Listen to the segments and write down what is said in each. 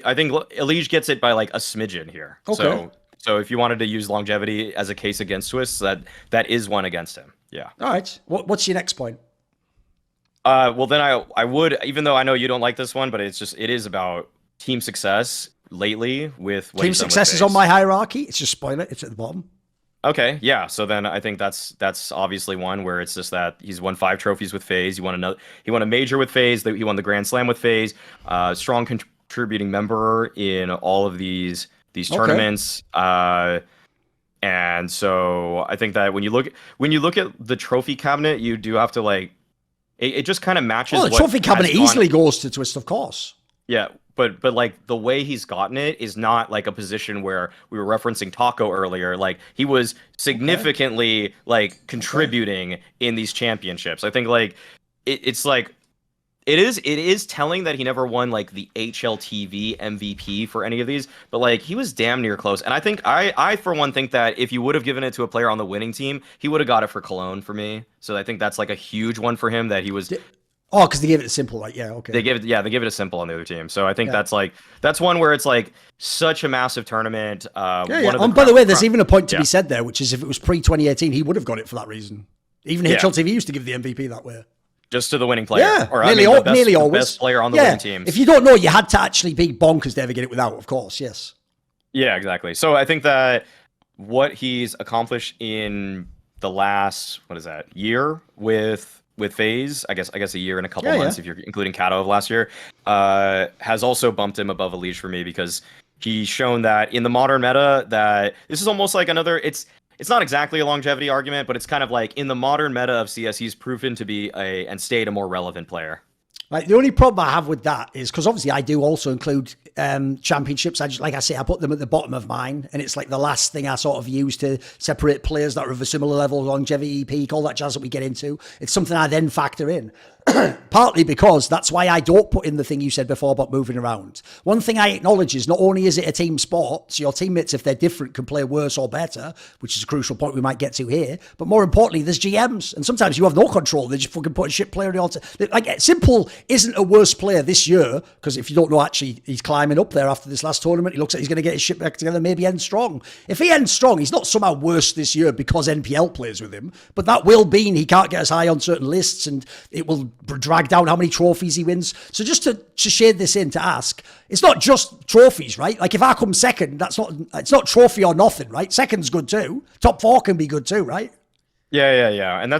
I think EliGE gets it by like a smidgen here. Okay. So if you wanted to use longevity as a case against Twistzz, that is one against him. Yeah. All right. What's your next point? Well, then I would, even though I know you don't like this one, but it is about team success lately with what Team success is on my hierarchy. It's just spoiler. It's at the bottom. Okay, yeah. So then I think that's obviously one where it's just that he's won 5 trophies with FaZe. He won a major with FaZe. He won the Grand Slam with FaZe. Strong contributing member in all of these tournaments. And so I think that when you look at the trophy cabinet, you do have to like it just kind of matches. Well, the trophy cabinet easily goes to Twistzz, of course. Yeah, but like the way he's gotten it is not like a position where we were referencing Taco earlier. Like he was significantly like contributing in these championships. I think like it's like it is telling that he never won like the HLTV MVP for any of these, but like he was damn near close. And I think I for one think that if you would have given it to a player on the winning team, he would have got it for Cologne for me. So I think that's like a huge one for him that he was. Oh, because they gave it a simple, like, yeah, okay. They give it a simple on the other team. So I think that's one where it's like such a massive tournament. And by the way, there's even a point to be said there, which is if it was pre-2018, he would have got it for that reason. Even HLTV used to give the MVP that way. Just to the winning player. Yeah, or, nearly always. The best player on the winning team. If you don't know, you had to actually be bonkers to ever get it without, of course, yes. Yeah, exactly. So I think that what he's accomplished in the last, year with FaZe, I guess a year and a couple months if you're including Kato of last year, has also bumped him above EliGE for me because he's shown that in the modern meta that this is almost like another, it's not exactly a longevity argument, but it's kind of like in the modern meta of CS, he's proven to be and stayed a more relevant player. Right. The only problem I have with that is because obviously I do also include championships. Like I say, I put them at the bottom of mine, and it's like the last thing I sort of use to separate players that are of a similar level, longevity, peak, all that jazz that we get into. It's something I then factor in. Partly because that's why I don't put in the thing you said before about moving around. One thing I acknowledge is not only is it a team sport, so your teammates, if they're different, can play worse or better, which is a crucial point we might get to here, but more importantly, there's GMs, and sometimes you have no control. They just fucking put a shit player in the like, Simple isn't a worse player this year, because if you don't know, actually, he's climbing up there after this last tournament. He looks like he's going to get his shit back together, maybe end strong. If he ends strong, he's not somehow worse this year because NPL plays with him, but that will mean he can't get as high on certain lists, and it will drag down how many trophies he wins. So just to shade this in, to ask, it's not just trophies, right? Like if I come second, it's not trophy or nothing, right? Second's good too. Top 4 can be good too, right? Yeah. And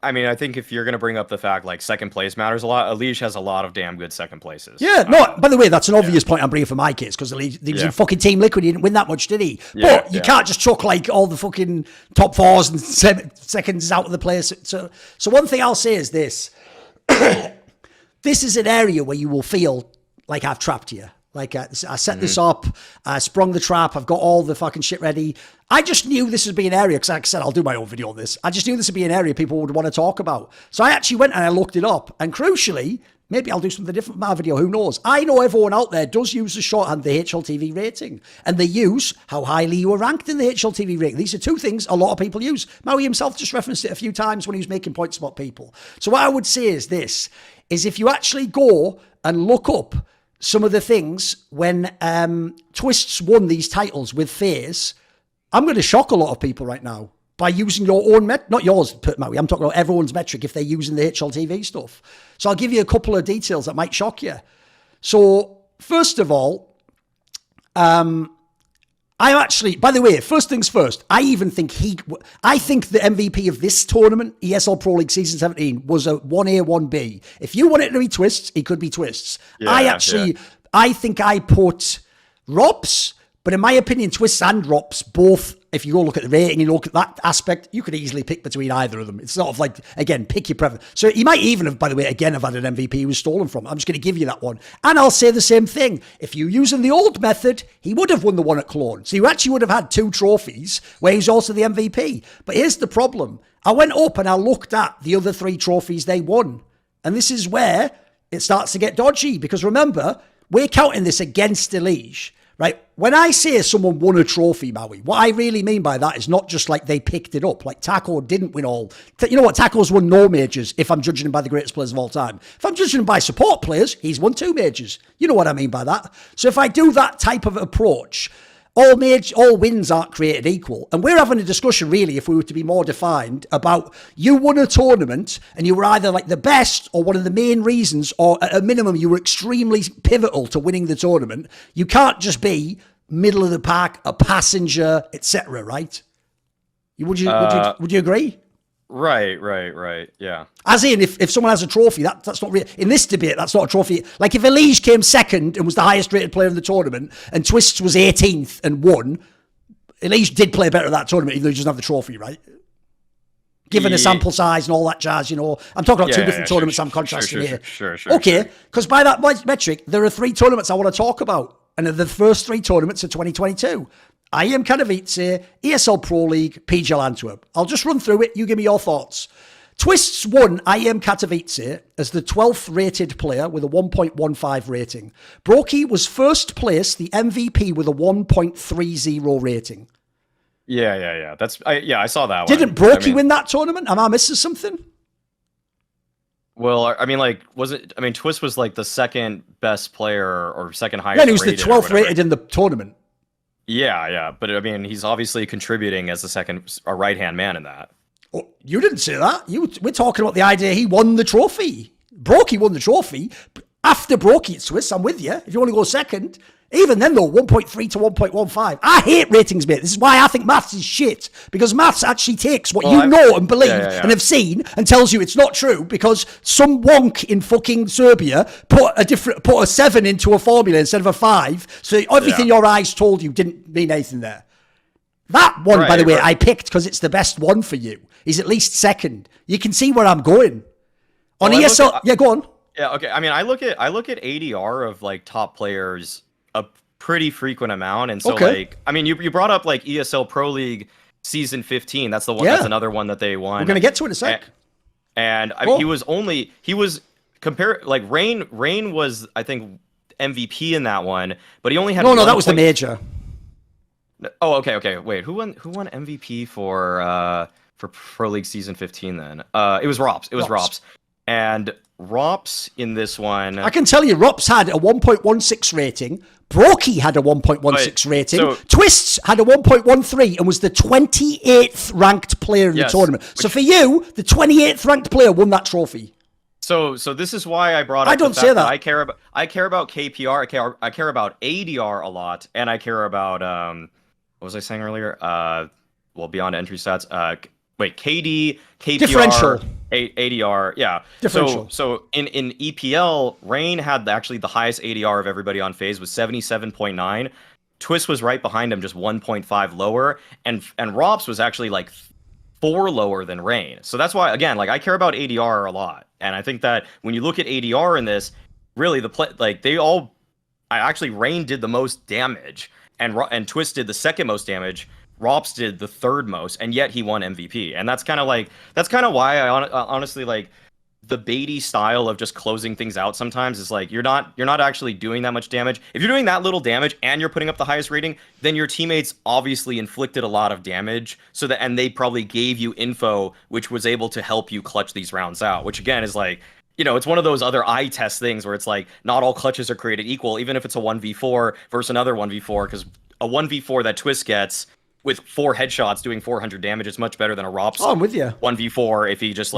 I mean, I think if you're going to bring up the fact like second place matters a lot, EliGE has a lot of damn good second places. Yeah, no, by the way, that's an obvious point I'm bringing for my case, because EliGE, he was in fucking Team Liquid, he didn't win that much, did he? But you can't just chuck like all the fucking top 4s and seconds out of the place. So one thing I'll say is this. This is an area where you will feel like I've trapped you. Like I set this up, I sprung the trap, I've got all the fucking shit ready. I just knew this would be an area, because like I said, I'll do my own video on this. I just knew this would be an area people would want to talk about. So I actually went and I looked it up. And crucially, maybe I'll do something different with my video, who knows? I know everyone out there does use the shorthand, the HLTV rating. And they use how highly you were ranked in the HLTV rating. These are two things a lot of people use. Maui himself just referenced it a few times when he was making points about people. So what I would say is this, is if you actually go and look up some of the things when Twistzz won these titles with FaZe, I'm going to shock a lot of people right now by using your own not yours, Maui, I'm talking about everyone's metric if they're using the HLTV stuff. So I'll give you a couple of details that might shock you. So first of all, I actually, by the way, first things first, I think the MVP of this tournament, ESL Pro League Season 17, was a 1A, 1B. If you want it to be Twistzz, it could be Twistzz. Yeah, I think I put Rops, but in my opinion, Twistzz and Rops both, if you go look at the rating and look at that aspect, you could easily pick between either of them. It's sort of like, again, pick your preference. So he might even have, by the way, again, have had an MVP he was stolen from. I'm just going to give you that one. And I'll say the same thing. If you're using the old method, he would have won the one at Cologne. So you actually would have had 2 trophies where he's also the MVP. But here's the problem. I went up and I looked at the other 3 trophies they won. And this is where it starts to get dodgy. Because remember, we're counting this against EliGE. right? When I say someone won a trophy, Maui, what I really mean by that is not just like they picked it up. Like Taco didn't win all. You know what? Taco's won no majors if I'm judging him by the greatest players of all time. If I'm judging him by support players, he's won 2 majors. You know what I mean by that. So if I do that type of approach, all wins aren't created equal. And we're having a discussion, really, if we were to be more defined, about you won a tournament and you were either like the best or one of the main reasons, or at a minimum, you were extremely pivotal to winning the tournament. You can't just be middle of the pack, a passenger, etc., right? Would you agree? Right. Yeah. As in, if someone has a trophy, that's not real. In this debate, that's not a trophy. Like if EliGE came second and was the highest rated player in the tournament, and Twistzz was 18th and won, EliGE did play better at that tournament, even though he doesn't have the trophy, right? Given the sample size and all that jazz, I'm talking about 2 different tournaments I'm contrasting here. Sure. Okay, because by that metric, there are 3 tournaments I want to talk about, and the first 3 tournaments of 2022. IEM Katowice, ESL Pro League, PGL Antwerp. I'll just run through it. You give me your thoughts. Twistzz won IEM Katowice as the 12th rated player with a 1.15 rating. Brokey was first place, the MVP, with a 1.30 rating. Yeah. I saw that one. Didn't Brokey win that tournament? Am I missing something? Well, Twistzz was like the second best player or second highest. Yeah, and he was the 12th rated in the tournament. Yeah, but he's obviously contributing as a right-hand man in that. Oh, you didn't say that. We're talking about the idea he won the trophy. Brokey won the trophy. After Brokey, it's Twistzz. I'm with you. If you want to go second, even then though, 1.3 to 1.15. I hate ratings, mate. This is why I think maths is shit, because maths actually takes what you know and believe and have seen and tells you it's not true because some wonk in fucking Serbia put a 7 into a formula instead of a 5. So everything your eyes told you didn't mean anything there. That one, by the way, I picked because it's the best one for you. He's at least second. You can see where I'm going. On ESL, go on. Yeah, okay. I look at ADR of like top players a pretty frequent amount, and so you brought up like ESL Pro League season 15. That's the one. That's another one that they won. We're gonna get to it in a sec. And he was Rain was, I think, MVP in that one, but he only had that was the major. Oh, okay. Wait, who won MVP for Pro League season 15 then? It was Rops. Rops. And Rops in this one, I can tell you, Rops had a 1.16 rating. Brokey had a 1.16 rating. Twistzz had a 1.13 and was the 28th ranked player in the tournament. So for you, the 28th ranked player won that trophy. So this is why I brought up. I don't say that. I care about KPR. I care about ADR a lot, and I care about what was I saying earlier? Beyond entry stats. KD, KPR, differential. ADR, yeah. Differential. So in EPL, Rain had actually the highest ADR of everybody on FaZe was 77.9. Twistzz was right behind him, just 1.5 lower, and Rops was actually like 4 lower than Rain. So that's why, again, like I care about ADR a lot, and I think that when you look at ADR in this, really Rain did the most damage, and Twistzz did the second most damage. Rops did the third most, and yet he won MVP. And that's kind of why I honestly like the baity style of just closing things out sometimes is like you're not actually doing that much damage. If you're doing that little damage and you're putting up the highest rating, then your teammates obviously inflicted a lot of damage, and they probably gave you info which was able to help you clutch these rounds out, which again is like, it's one of those other eye test things where it's like not all clutches are created equal, even if it's a 1v4 versus another 1v4, because a 1v4 that Twistzz gets with 4 headshots doing 400 damage is much better than a Rops. I'm with you. 1v4 if he just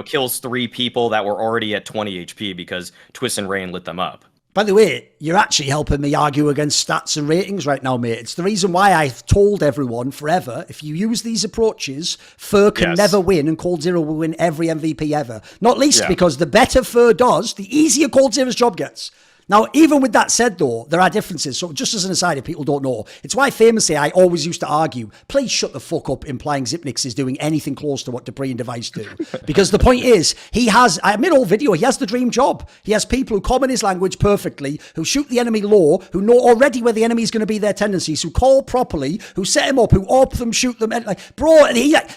kills 3 people that were already at 20 HP because Twistzz and Rain lit them up. By the way, you're actually helping me argue against stats and ratings right now, mate. It's the reason why I've told everyone forever, if you use these approaches, Fur can never win, and Cold Zero will win every MVP ever. Not least because the better Fur does, the easier Cold Zero's job gets. Now, even with that said, though, there are differences. So just as an aside, if people don't know, it's why famously I always used to argue, please shut the fuck up implying Xypnix is doing anything close to what Dupree and Device do. Because the point is, I made a whole video, he has the dream job. He has people who comment his language perfectly, who shoot the enemy low, who know already where the enemy is going to be their tendencies, who call properly, who set him up, who AWP them, shoot them.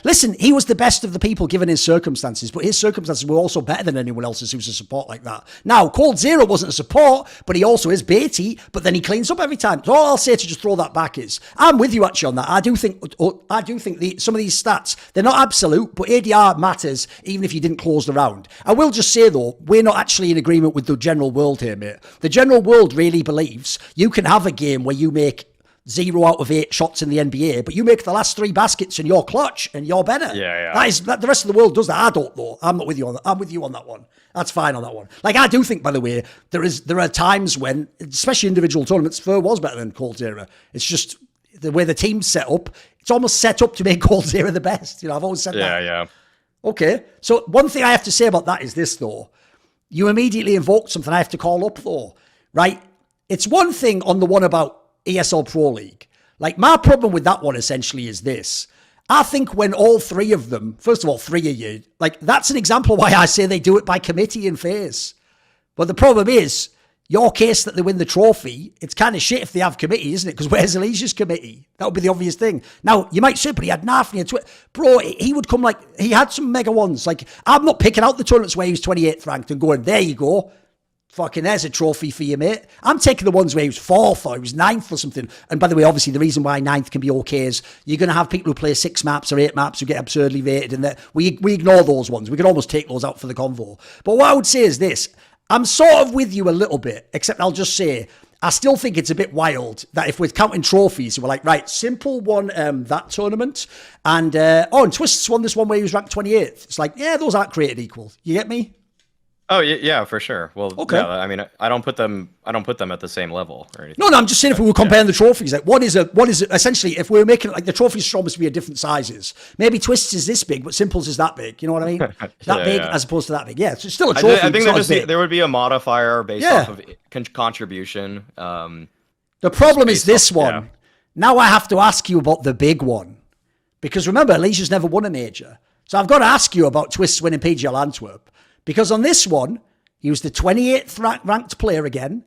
Listen, he was the best of the people given his circumstances, but his circumstances were also better than anyone else's who's a support like that. Now, Cold Zero wasn't a support. not, but he also is baity, but then he cleans up every time. So all I'll say to just throw that back is, I'm with you actually on that. I do think some of these stats, they're not absolute, but ADR matters even if you didn't close the round. I will just say though, we're not actually in agreement with the general world here, mate. The general world really believes you can have a game where you make 0 out of 8 shots in the NBA, but you make the last 3 baskets and you're clutch and you're better. Yeah. The rest of the world does that. I don't though. I'm not with you on that. I'm with you on that one. That's fine on that one. Like, I do think, by the way, there are times when, especially individual tournaments, Fur was better than Cold Zero. It's just the way the team's set up. It's almost set up to make Cold Zero the best. You know, I've always said that. Yeah. Okay. So one thing I have to say about that is this though. You immediately invoked something I have to call up though, right? It's one thing on the one about ESL Pro League. Like, my problem with that one essentially is this. I think when all 3 of them, first of all, 3 of you, like, that's an example why I say they do it by committee and phase. But the problem is, your case that they win the trophy, it's kind of shit if they have committee, isn't it? Because where's EliGE's committee? That would be the obvious thing. Now, you might say, but he had Nafni and Bro, he would come like, he had some mega ones. Like, I'm not picking out the tournaments where he was 28th ranked and going, there you go. Fucking, there's a trophy for you, mate. I'm taking the ones where he was 4th or he was 9th or something. And by the way, obviously, the reason why 9th can be okay is you're going to have people who play 6 maps or 8 maps who get absurdly rated. And we ignore those ones. We can almost take those out for the convo. But what I would say is this. I'm sort of with you a little bit, except I'll just say, I still think it's a bit wild that if we're counting trophies, we're like, right, Simple won that tournament. And, and Twistzz won this one where he was ranked 28th. It's like, yeah, those aren't created equal. You get me? Oh yeah, for sure. Well, okay. Yeah, I mean, I don't put them at the same level or anything. No, I'm just saying if we were comparing the trophies, like what is essentially if we were making like the trophies should almost be at different sizes. Maybe Twistzz is this big, but Simple's is that big. You know what I mean? That big as opposed to that big. Yeah, so it's still a trophy. I think there would be a modifier based off of contribution. The problem is this one. Yeah. Now I have to ask you about the big one because remember, EliGE's never won a major, so I've got to ask you about Twistzz winning PGL Antwerp. Because on this one, he was the 28th ranked player again,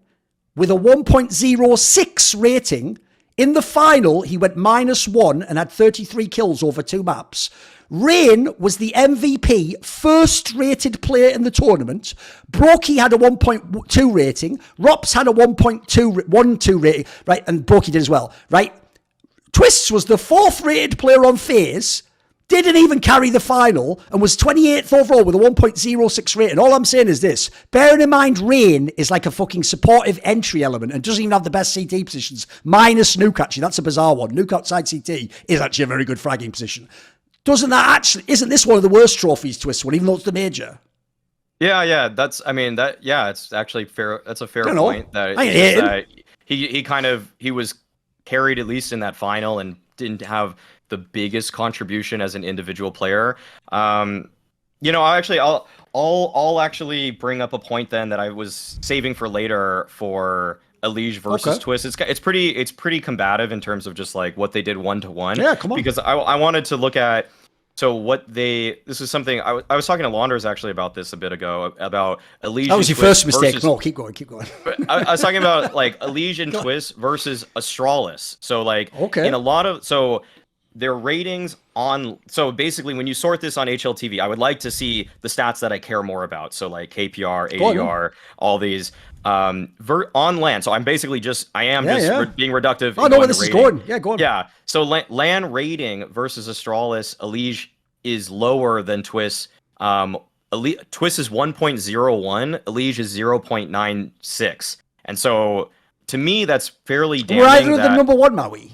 with a 1.06 rating. In the final, he went -1 and had 33 kills over 2 maps. Rain was the MVP, first rated player in the tournament. Brokey had a 1.2 rating. Rops had a 1.12 rating, right? And Brokey did as well, right? Twistzz was the 4th rated player on FaZe. Didn't even carry the final and was 28th overall with a 1.06 rating. All I'm saying is this. Bearing in mind Rain is like a fucking supportive entry element and doesn't even have the best CT positions. Minus Nuke, actually. That's a bizarre one. Nuke outside CT is actually a very good fragging position. Isn't this one of the worst trophies Twistzz won, even though it's the major? Yeah. It's actually fair. That's a fair point. He was carried at least in that final and didn't have the biggest contribution as an individual player. I'll actually bring up a point then that I was saving for later for EliGE versus Twistzz. It's pretty combative in terms of just like what they did 1-to-1. Yeah, come on. Because I wanted to look at this is something I was talking to Launders actually about this a bit ago about EliGE. That was your first mistake. No, keep going. I was talking about like EliGE and Twistzz versus Astralis. So like in a lot of their ratings on, so basically when you sort this on HLTV, I would like to see the stats that I care more about. So like KPR, ADR, all these on LAN. So I'm basically being reductive. Oh, no, this is going. Yeah, go on. Yeah. So LAN rating versus Astralis, EliGE is lower than Twistzz. Twistzz is 1.01, EliGE is 0.96. And so to me, that's fairly damning. We're either of them number 1, Maui.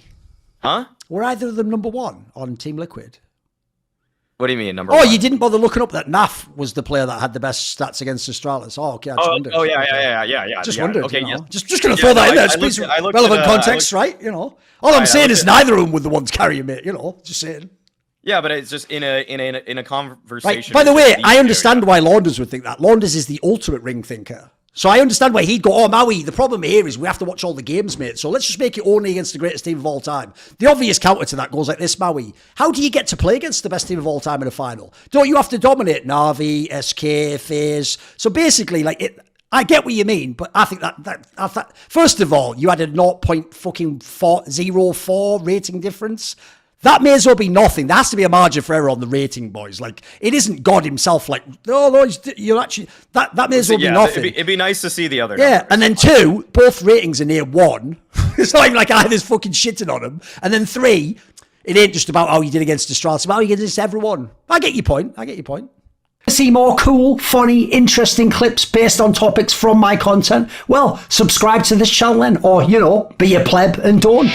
Huh? Were either of them number 1 on Team Liquid? What do you mean, number 1? You didn't bother looking up that Naf was the player that had the best stats against Astralis. Oh, okay. I just wondered. Yeah. Just wondered. Okay, yes. Just going to throw that in there. It's relevant context, right? All I'm saying is neither of them were the ones carrying it. Just saying. Yeah, but it's just in a conversation. Right. By the way, I understand why Launders would think that. Launders is the ultimate ring thinker. So I understand why he'd go, Maui, the problem here is we have to watch all the games, mate. So let's just make it only against the greatest team of all time. The obvious counter to that goes like this, Maui. How do you get to play against the best team of all time in a final? Don't you have to dominate Na'Vi, SK, FaZe? So basically, I get what you mean, but I think that first of all, you had a 0.04 rating difference. That may as well be nothing. There has to be a margin for error on the rating, boys. Like, it isn't God himself. Like, no, you're actually that may as well be nothing. It'd be nice to see the other. Yeah, and then 2, both ratings are near 1. It's not even like either's fucking shitting on them. And then 3, it ain't just about how you did against Astralis, it's about how you did against everyone. I get your point. See more cool, funny, interesting clips based on topics from my content? Well, subscribe to this channel then, or, be a pleb and don't.